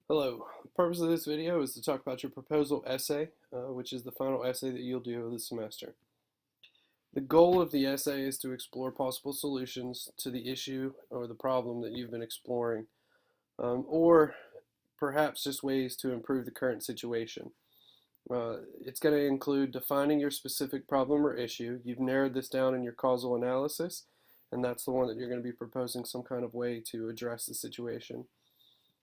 Hello. The purpose of this video is to talk about your proposal essay, which is the final essay that you'll do this semester. The goal of the essay is to explore possible solutions to the issue or the problem that you've been exploring, or perhaps just ways to improve the current situation. It's going to include defining your specific problem or issue. You've narrowed this down in your causal analysis, and that's the one that you're going to be proposing some kind of way to address the situation.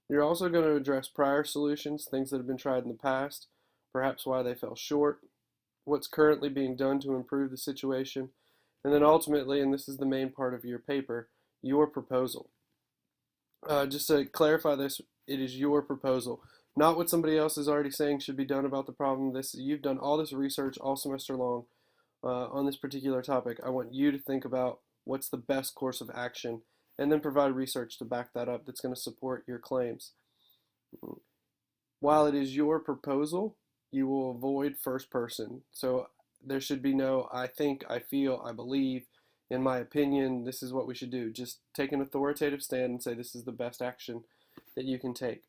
You're also going to address prior solutions, things that have been tried in the past, perhaps why they fell short, what's currently being done to improve the situation, and then ultimately, and this is the main part of your paper, your proposal. Just to clarify this, it is your proposal, not what somebody else is already saying should be done about the problem. You've done all this research all semester long on this particular topic. I want you to think about what's the best course of action and then provide research to back that up that's going to support your claims. While it is your proposal, you will avoid first person. So there should be no I think, I feel, I believe, in my opinion, this is what we should do. Just take an authoritative stand and say this is the best action that you can take.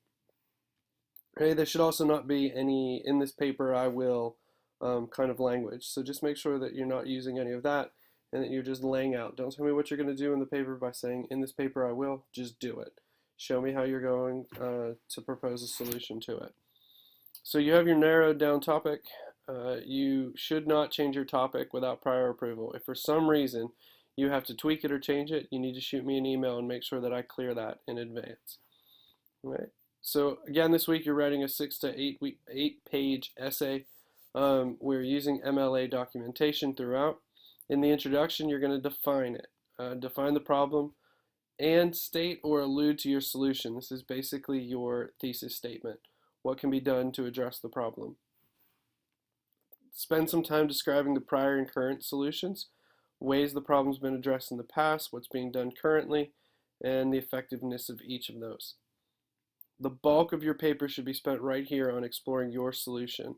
Okay, there should also not be any in this paper I will kind of language. So just make sure that you're not using any of that and that you're just laying out. Don't tell me what you're going to do in the paper by saying, in this paper I will, just do it. Show me how you're going to propose a solution to it. So you have your narrowed down topic. You should not change your topic without prior approval. If for some reason you have to tweak it or change it, you need to shoot me an email and make sure that I clear that in advance. All right. So again, this week you're writing a 6 to 8 page essay. We're using MLA documentation throughout. In the introduction, you're going to define it. Define the problem and state or allude to your solution. This is basically your thesis statement. What can be done to address the problem? Spend some time describing the prior and current solutions, ways the problem's been addressed in the past, what's being done currently, and the effectiveness of each of those. The bulk of your paper should be spent right here on exploring your solution.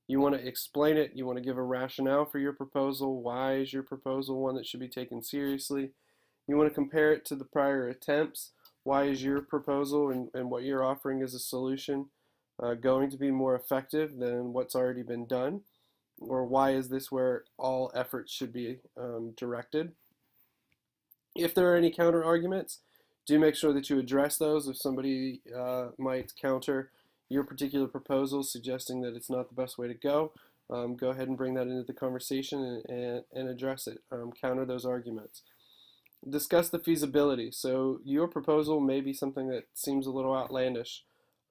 You want to explain it, you want to give a rationale for your proposal. Why is your proposal one that should be taken seriously? You want to compare it to the prior attempts. Why is your proposal and what you're offering as a solution going to be more effective than what's already been done? Or why is this where all efforts should be directed? If there are any counter arguments, do make sure that you address those. If somebody might counter your particular proposal suggesting that it's not the best way to go ahead and bring that into the conversation and address it. Counter those arguments. Discuss the feasibility. So your proposal may be something that seems a little outlandish.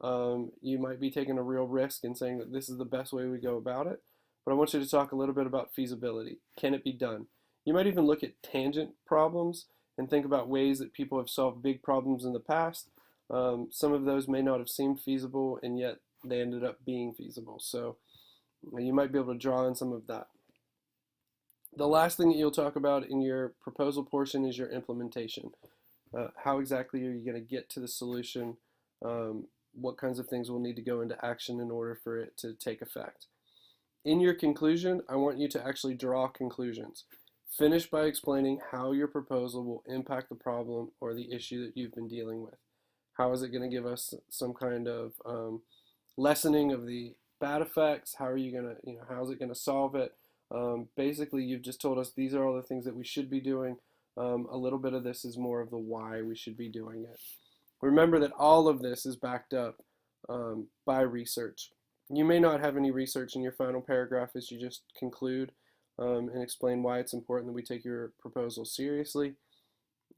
You might be taking a real risk in saying that this is the best way we go about it, but I want you to talk a little bit about feasibility. Can it be done? You might even look at tangent problems and think about ways that people have solved big problems in the past. Some of those may not have seemed feasible, and yet they ended up being feasible. So you might be able to draw on some of that. The last thing that you'll talk about in your proposal portion is your implementation. How exactly are you going to get to the solution? What kinds of things will need to go into action in order for it to take effect? In your conclusion, I want you to actually draw conclusions. Finish by explaining how your proposal will impact the problem or the issue that you've been dealing with. How is it going to give us some kind of lessening of the bad effects? How are you going to, how is it going to solve it? Basically, you've just told us these are all the things that we should be doing. A little bit of this is more of the why we should be doing it. Remember that all of this is backed up by research. You may not have any research in your final paragraph as you just conclude and explain why it's important that we take your proposal seriously.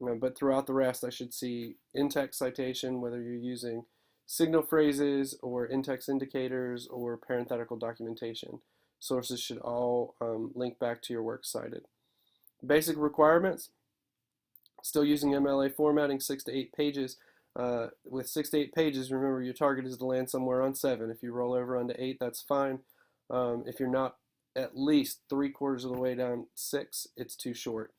But throughout the rest, I should see in-text citation, whether you're using signal phrases or in-text indicators or parenthetical documentation. Sources should all link back to your works cited. Basic requirements, still using MLA formatting, 6 to 8 pages. With 6 to 8 pages, remember your target is to land somewhere on 7. If you roll over onto 8, that's fine. If you're not at least 3/4 of the way down 6, it's too short.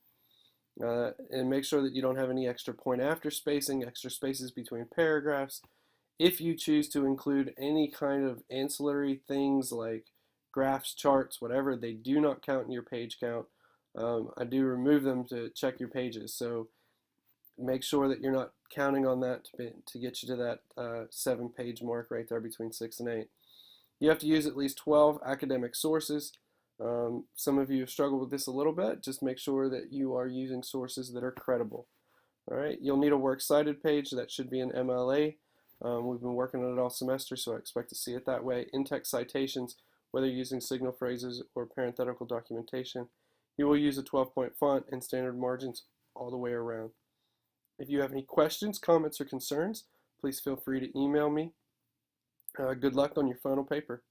And make sure that you don't have any extra point after spacing, extra spaces between paragraphs. If you choose to include any kind of ancillary things like graphs, charts, whatever, they do not count in your page count. I do remove them to check your pages. So make sure that you're not counting on that to get you to that 7-page mark right there between 6 and 8. You have to use at least 12 academic sources. Some of you have struggled with this a little bit. Just make sure that you are using sources that are credible. All right, you'll need a works cited page. That should be an MLA. We've been working on it all semester, so I expect to see it that way. In-text citations, whether using signal phrases or parenthetical documentation. You will use a 12-point font and standard margins all the way around. If you have any questions, comments, or concerns, please feel free to email me. Good luck on your final paper.